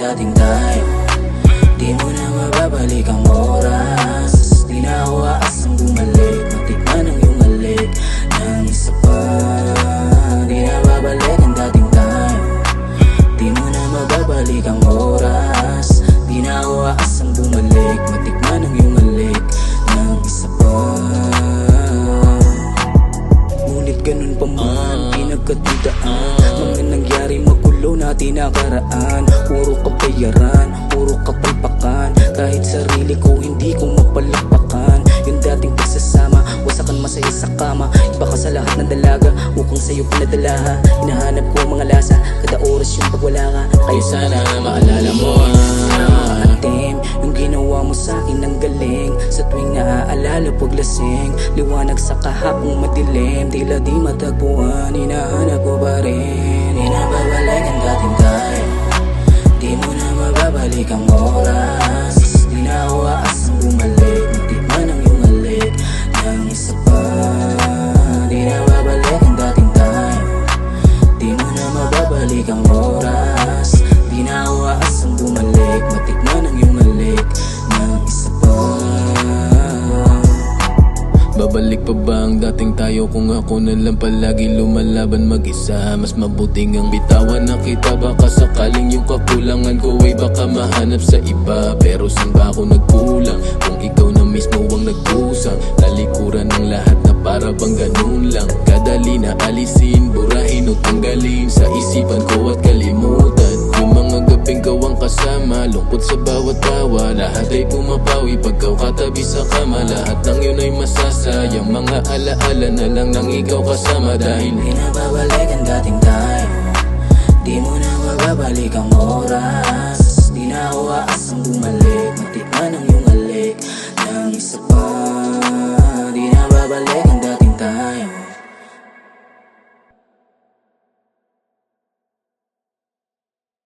dating tayo. Di mo na mababalik ang oras. Di na ako aasang bumalik, matikman ang iyong halik ng isa pa. Di na babalik ang dating tayo. Di mo na mababalik ang oras. Di na ako aasang bumalik, matikman ang iyong halik ng isa pa. Ngunit ganun pa man, di nagkatidaan. Mga nangyari magulo na tinakaraan. Puro kabayaran, puro kapalpakan. Kahit sarili ko hindi ko mapalakpakan. Yung dating pagsasama, wasakan masaya sa kama. Iba ka sa lahat ng dalaga, mukhang sa'yo pinadala. Hinahanap ko mga lasa, kada oras yung pagwala ka. Kayo sana maalala mo atim, yung ginawa mo sa'kin ang galing. Sa tuwing naaalala paglasing, liwanag sa kahapong madilim. Tila di matagpuan, hinahanap ko pa rin. Di na babalik ang dating tayo. Di mo na mababalik ang oras. Di na ako aasang bumalik, matikman ang iyong halik ng isa pa. Di na babalik ang dating tayo. Di mo na mababalik ang oras. Di na ako aasang bumalik, matikman ang iyong halik ng isa pa. Babalik pa ba ang dating tayo kung ako na lang palagi lumalaban mag-isa? Mas mabuting ang bitawan na kita, baka sakaling yung kakulangan ko ay baka mahanap sa iba. Pero saan ba ako nagkulang kung ikaw na mismo ang nagkusang? Talikuran ng lahat na para bang ganun lang. Kadali na alisin, burahin o tanggalin sa isipan ko at kalimutan. Yung mga gabing gawang kasama, lungkot sa bawat tawa. Lahat ay pumapawi pagkaw katabi sa kama. Lahat ng yun ay masasayang, mga alaala na lang nang ikaw kasama. Dahil di na babalik ang dating tayo. Di mo na mababalik ang oras. Di na ako aasang bumalik, matikman ang iyong halik ng isa pa. Di na babalik